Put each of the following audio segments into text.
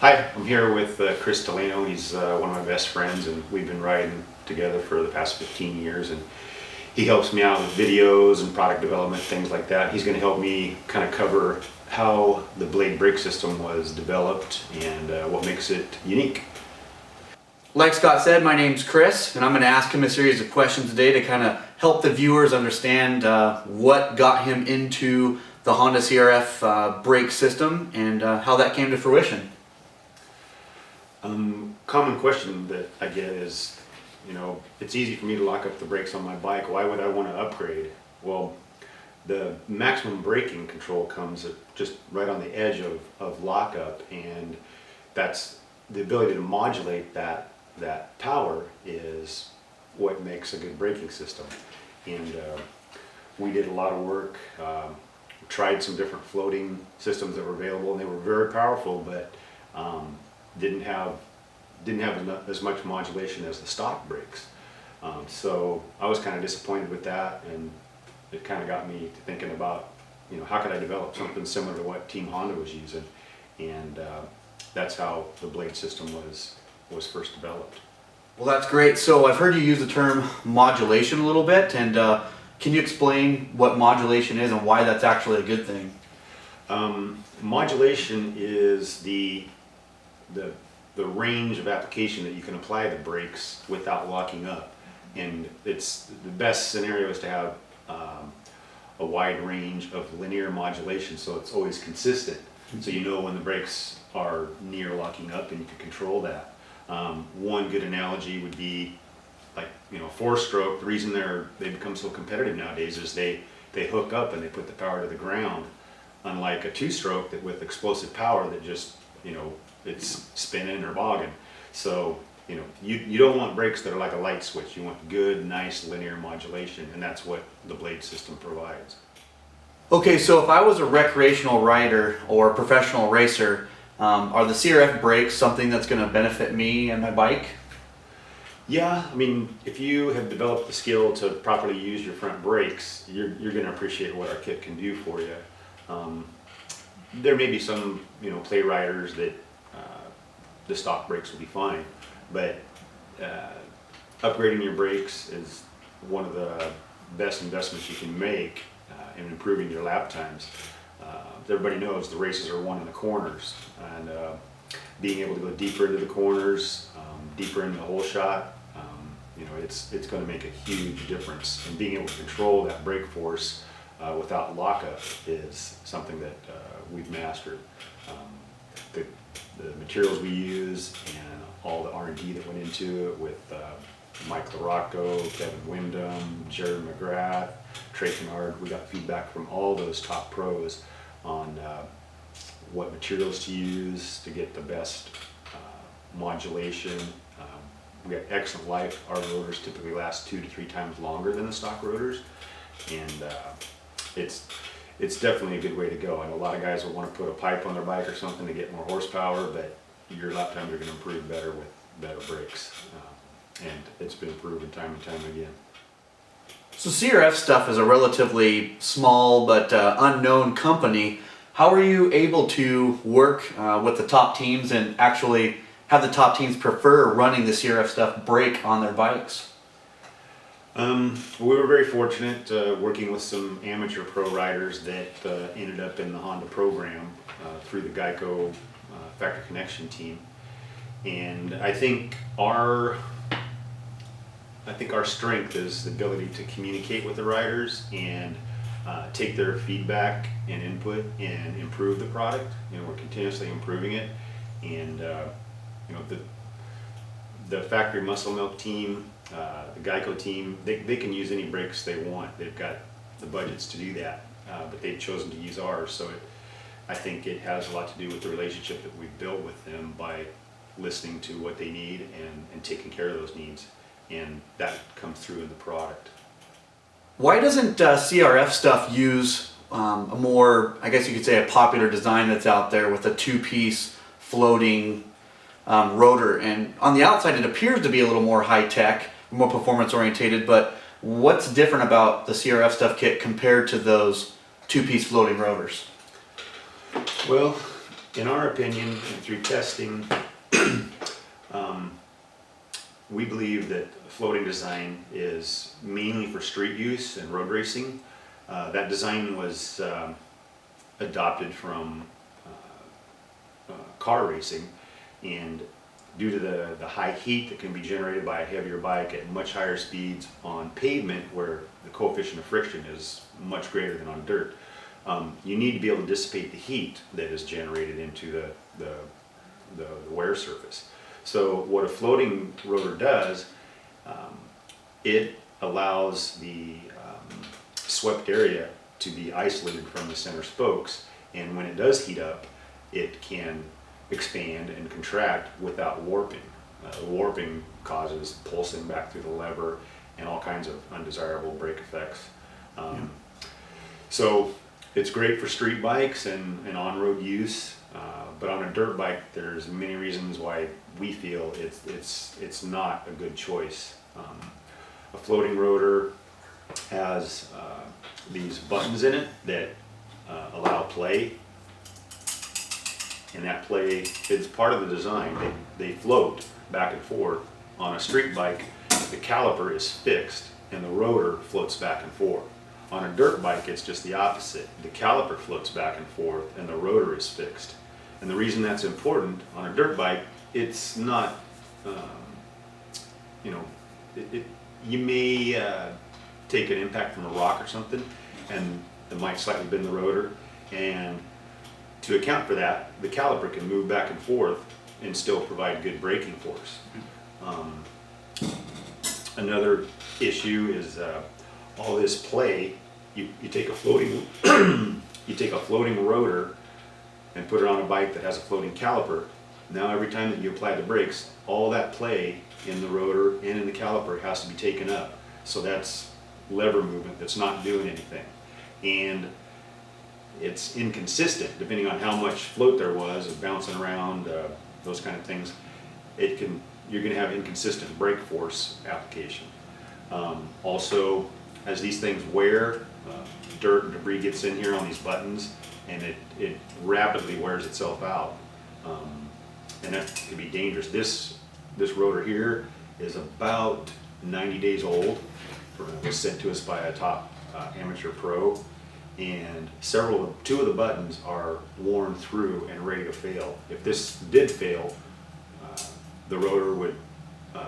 Hi, I'm here with Chris Delano. He's one of my best friends, and we've been riding together for the past 15 years. And he helps me out with videos and product development, things like that. He's going to help me kind of cover how the blade brake system was developed and what makes it unique. Like Scott said, my name's Chris, and I'm going to ask him a series of questions today to kind of help the viewers understand what got him into the Honda CRF brake system and how that came to fruition. Common question that I get is, it's easy for me to lock up the brakes on my bike. Why would I want to upgrade? Well, the maximum braking control comes at just right on the edge of lockup, and that's the ability to modulate that power is what makes a good braking system. And we did a lot of work, tried some different floating systems that were available, and they were very powerful, but didn't have as much modulation as the stock brakes. So I was kind of disappointed with that, and it kind of got me to thinking about, how could I develop something similar to what Team Honda was using, and that's how the blade system was first developed. Well, that's great. So I've heard you use the term modulation a little bit, and can you explain what modulation is and why that's actually a good thing? Modulation is the range of application that you can apply the brakes without locking up, and it's the best scenario is to have a wide range of linear modulation, so it's always consistent, so when the brakes are near locking up and you can control that. One good analogy would be like 4-stroke. The reason they become so competitive nowadays is they hook up and they put the power to the ground, unlike a 2-stroke that with explosive power that just it's spinning or bogging. So you don't want brakes that are like a light switch. You want good, nice linear modulation, and that's what the blade system provides. Okay, so if I was a recreational rider or professional racer, are the CRF brakes something that's going to benefit me and my bike? Yeah, if you have developed the skill to properly use your front brakes, you're going to appreciate what our kit can do for you. There may be some play riders that the stock brakes will be fine, but upgrading your brakes is one of the best investments you can make in improving your lap times. Everybody knows the races are won in the corners, and being able to go deeper into the corners, deeper into the hole shot, it's going to make a huge difference. And being able to control that brake force without lockup is something that we've mastered. The materials we use and all the R&D that went into it with Mike LaRocco, Kevin Wyndham, Jared McGrath, Trey Kennard, we got feedback from all those top pros on what materials to use to get the best modulation. We got excellent life. Our rotors typically last 2 to 3 times longer than the stock rotors, and it's definitely a good way to go. I know a lot of guys will want to put a pipe on their bike or something to get more horsepower, but your lap times are going to improve better with better brakes, and it's been proven time and time again. So CRF Stuff is a relatively small but unknown company. How are you able to work with the top teams and actually have the top teams prefer running the CRF Stuff brake on their bikes? We were very fortunate working with some amateur pro riders that ended up in the Honda program through the Geico Factory Connection team, and I think our strength is the ability to communicate with the riders and take their feedback and input and improve the product. We're continuously improving it, and the factory muscle milk team, the Geico team, they can use any brakes they want. They've got the budgets to do that, but they've chosen to use ours. So I think it has a lot to do with the relationship that we've built with them by listening to what they need and taking care of those needs, and that comes through in the product. Why doesn't CRF Stuff use a more, I guess you could say, a popular design that's out there with a 2-piece floating rotor? And on the outside it appears to be a little more high-tech, more performance orientated, but what's different about the CRF Stuff kit compared to those 2-piece floating rotors? Well, In our opinion, and through testing, we believe that floating design is mainly for street use and road racing. That design was adopted from car racing, and due to the high heat that can be generated by a heavier bike at much higher speeds on pavement where the coefficient of friction is much greater than on dirt, you need to be able to dissipate the heat that is generated into the wear surface. So what a floating rotor does, it allows the swept area to be isolated from the center spokes, and when it does heat up, it can expand and contract without warping. Warping causes pulsing back through the lever and all kinds of undesirable brake effects. So it's great for street bikes and on-road use, but on a dirt bike, there's many reasons why we feel it's not a good choice. A floating rotor has these buttons in it that allow play, and that play is part of the design. They float back and forth. On a street bike, the caliper is fixed and the rotor floats back and forth. On a dirt bike, it's just the opposite. The caliper floats back and forth and the rotor is fixed. And the reason that's important, on a dirt bike, it's not, you may take an impact from a rock or something, and it might slightly bend the rotor, and to account for that, the caliper can move back and forth and still provide good braking force. Another issue is all this play. You take a floating you take a floating rotor and put it on a bike that has a floating caliper. Now every time that you apply the brakes, all that play in the rotor and in the caliper has to be taken up. So that's lever movement that's not doing anything, and it's inconsistent depending on how much float there was of bouncing around, those kind of things. You're going to have inconsistent brake force application. Also, as these things wear, dirt and debris gets in here on these buttons, and it rapidly wears itself out, and that can be dangerous. This rotor here is about 90 days old. It was sent to us by a top amateur pro, and two of the buttons are worn through and ready to fail. If this did fail, the rotor would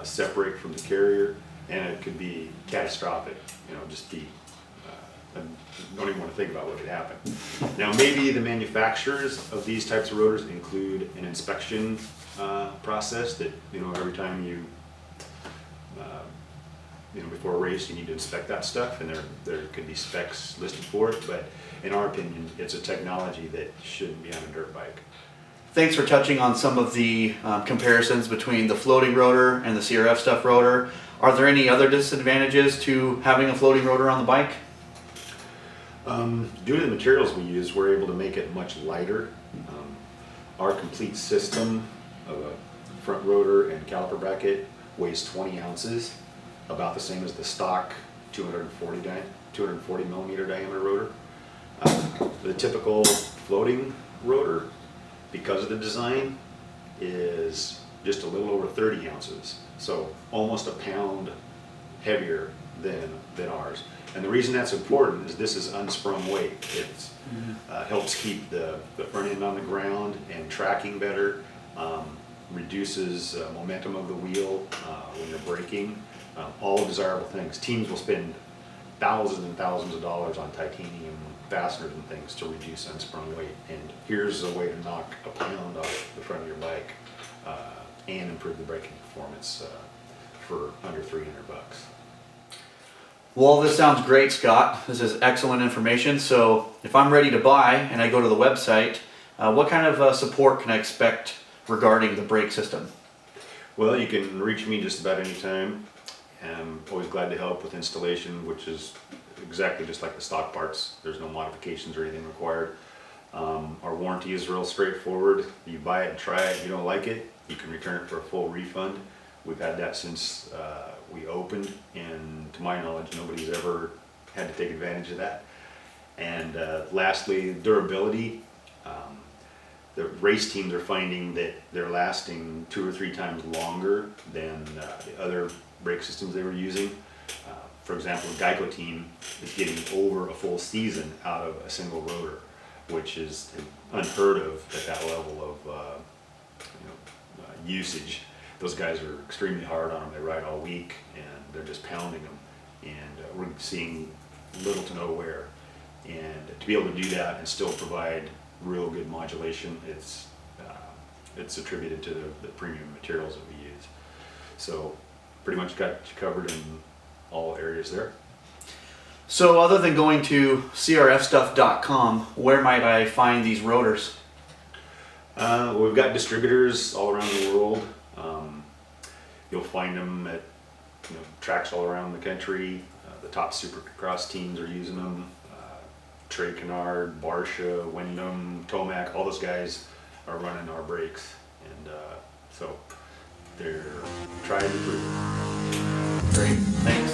separate from the carrier, and it could be catastrophic. I don't even want to think about what could happen. Now, maybe the manufacturers of these types of rotors include an inspection process that, every time before a race, you need to inspect that stuff, and there could be specs listed for it, but in our opinion, it's a technology that shouldn't be on a dirt bike. Thanks for touching on some of the comparisons between the floating rotor and the CRF STUFF rotor. Are there any other disadvantages to having a floating rotor on the bike? Due to the materials we use, we're able to make it much lighter. Our complete system of a front rotor and caliper bracket weighs 20 ounces, about the same as the stock 240 millimeter diameter rotor. The typical floating rotor, because of the design, is just a little over 30 ounces, so almost a pound heavier than ours. And the reason that's important is this is unsprung weight. It helps keep the front end on the ground and tracking better, reduces momentum of the wheel when you're braking, all desirable things. Teams will spend thousands and thousands of dollars on titanium fasteners and things to reduce unsprung weight, and here's a way to knock a pound off the front of your bike and improve the braking performance for under $300. Well, this sounds great, Scott. This is excellent information. So if I'm ready to buy and I go to the website, what kind of support can I expect regarding the brake system? Well, you can reach me just about any time. I'm always glad to help with installation, which is exactly just like the stock parts. There's no modifications or anything required. Our warranty is real straightforward. You buy it and try it. If you don't like it, you can return it for a full refund. We've had that since we opened, and to my knowledge, nobody's ever had to take advantage of that. And lastly, durability. the race teams are finding that they're lasting 2 or 3 times longer than the other brake systems they were using. For example, the Geico team is getting over a full season out of a single rotor, which is unheard of at that level of usage. Those guys are extremely hard on them. They ride all week and they're just pounding them, and we're seeing little to no wear. And to be able to do that and still provide real good modulation, it's attributed to the premium materials that we use. So pretty much got you covered in all areas there. So other than going to crfstuff.com, where might I find these rotors? We've got distributors all around the world. You'll find them at tracks all around the country. The top supercross teams are using them. Trey Kennard, Barsha, Wyndham, Tomac, all those guys are running our brakes, and so they're tried and true. Great, thanks.